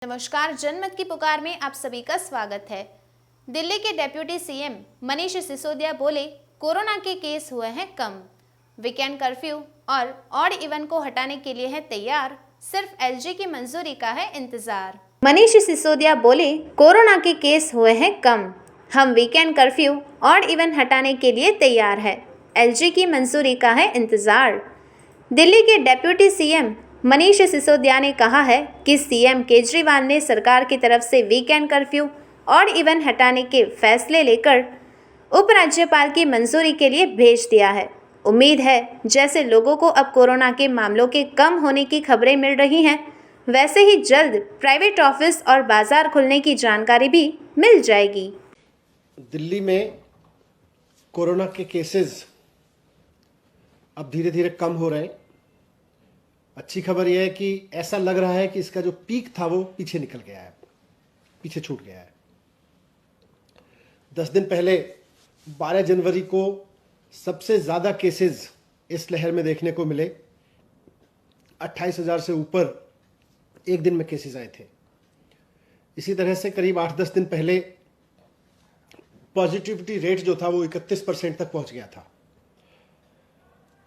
नमस्कार, जनमत की पुकार में आप सभी का स्वागत है। दिल्ली के डेप्यूटी सीएम मनीष सिसोदिया बोले, कोरोना के केस हुए हैं कम, वीकेंड कर्फ्यू और ऑड इवन को हटाने के लिए है तैयार, सिर्फ एलजी की मंजूरी का है इंतजार। मनीष सिसोदिया बोले, कोरोना के केस हुए हैं कम, हम वीकेंड कर्फ्यू ऑड इवन हटाने के लिए तैयार है, एलजी की मंजूरी का है इंतजार। दिल्ली के डेप्यूटी सीएम मनीष सिसोदिया ने कहा है कि सीएम केजरीवाल ने सरकार की तरफ से वीकेंड कर्फ्यू और इवन हटाने के फैसले लेकर उपराज्यपाल की मंजूरी के लिए भेज दिया है। उम्मीद है जैसे लोगों को अब कोरोना के मामलों के कम होने की खबरें मिल रही हैं, वैसे ही जल्द प्राइवेट ऑफिस और बाजार खुलने की जानकारी भी मिल जाएगी। दिल्ली में कोरोना के केसेस अब धीरे धीरे कम हो रहे हैं। अच्छी खबर यह है कि ऐसा लग रहा है कि इसका जो पीक था वो पीछे निकल गया है, पीछे छूट गया है। 10 दिन पहले 12 जनवरी को सबसे ज़्यादा केसेस इस लहर में देखने को मिले। 28,000 से ऊपर एक दिन में केसेस आए थे। इसी तरह से करीब 8-10 दिन पहले पॉजिटिविटी रेट जो था वो 31% तक पहुंच गया था।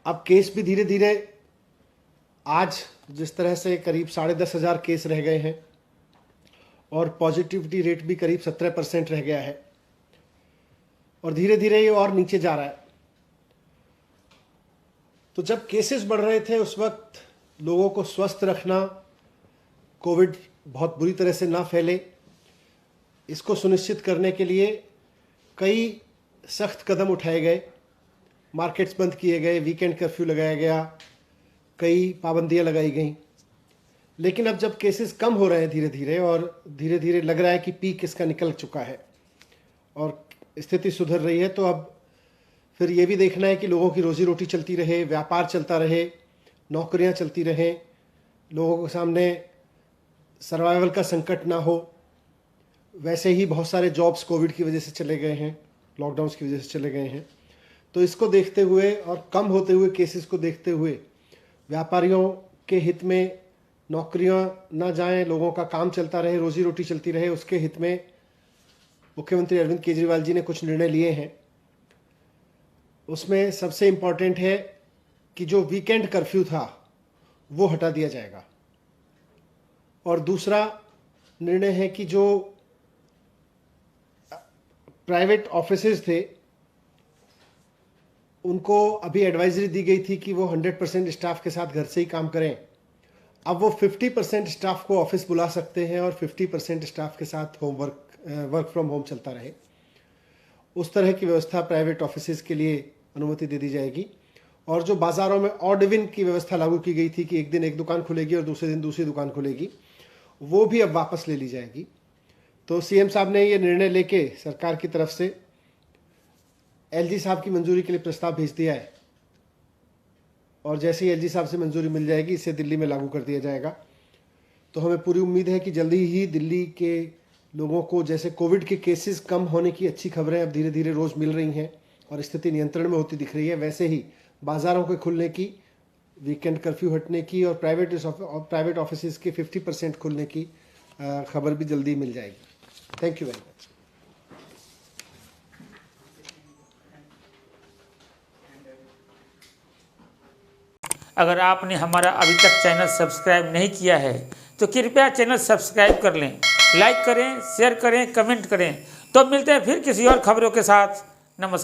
अब केस भी धीरे धीरे आज जिस तरह से करीब 10,500 केस रह गए हैं और पॉजिटिविटी रेट भी करीब 17% रह गया है और धीरे धीरे ये और नीचे जा रहा है। तो जब केसेस बढ़ रहे थे उस वक्त लोगों को स्वस्थ रखना, कोविड बहुत बुरी तरह से ना फैले, इसको सुनिश्चित करने के लिए कई सख्त कदम उठाए गए। मार्केट्स बंद किए गए, वीकेंड कर्फ्यू लगाया गया, कई पाबंदियां लगाई गई। लेकिन अब जब केसेस कम हो रहे हैं धीरे धीरे और धीरे धीरे लग रहा है कि पीक इसका निकल चुका है और स्थिति सुधर रही है, तो अब फिर ये भी देखना है कि लोगों की रोजी रोटी चलती रहे, व्यापार चलता रहे, नौकरियां चलती रहें, लोगों के सामने सर्वाइवल का संकट ना हो। वैसे ही बहुत सारे जॉब्स कोविड की वजह से चले गए हैं, लॉकडाउन्स की वजह से चले गए हैं। तो इसको देखते हुए और कम होते हुए केसेस को देखते हुए व्यापारियों के हित में नौकरियां ना जाएं, लोगों का काम चलता रहे, रोजी रोटी चलती रहे, उसके हित में मुख्यमंत्री अरविंद केजरीवाल जी ने कुछ निर्णय लिए हैं। उसमें सबसे इम्पॉर्टेंट है कि जो वीकेंड कर्फ्यू था वो हटा दिया जाएगा और दूसरा निर्णय है कि जो प्राइवेट ऑफिसेज थे उनको अभी एडवाइजरी दी गई थी कि वो 100% स्टाफ के साथ घर से ही काम करें। अब वो 50% स्टाफ को ऑफिस बुला सकते हैं और 50% स्टाफ के साथ वर्क फ्रॉम होम चलता रहे। उस तरह की व्यवस्था प्राइवेट ऑफिसेज के लिए अनुमति दे दी जाएगी। और जो बाज़ारों में ऑड इवन की व्यवस्था लागू की गई थी कि एक दिन एक दुकान खुलेगी और दूसरे दिन दूसरी दुकान खुलेगी, वो भी अब वापस ले ली जाएगी। तो सीएम साहब ने ये निर्णय लेके सरकार की तरफ से एलजी साहब की मंजूरी के लिए प्रस्ताव भेज दिया है और जैसे ही एलजी साहब से मंजूरी मिल जाएगी इसे दिल्ली में लागू कर दिया जाएगा। तो हमें पूरी उम्मीद है कि जल्दी ही दिल्ली के लोगों को, जैसे कोविड के केसेस कम होने की अच्छी खबरें अब धीरे धीरे रोज़ मिल रही हैं और स्थिति नियंत्रण में होती दिख रही है, वैसे ही बाज़ारों के खुलने की, वीकेंड कर्फ्यू हटने की और प्राइवेट ऑफिस के 50% खुलने की खबर भी जल्दी मिल जाएगी। Thank you very much. अगर आपने हमारा अभी तक चैनल सब्सक्राइब नहीं किया है तो कृपया चैनल सब्सक्राइब कर लें, लाइक करें, शेयर करें, कमेंट करें। तो मिलते हैं फिर किसी और खबरों के साथ। नमस्कार।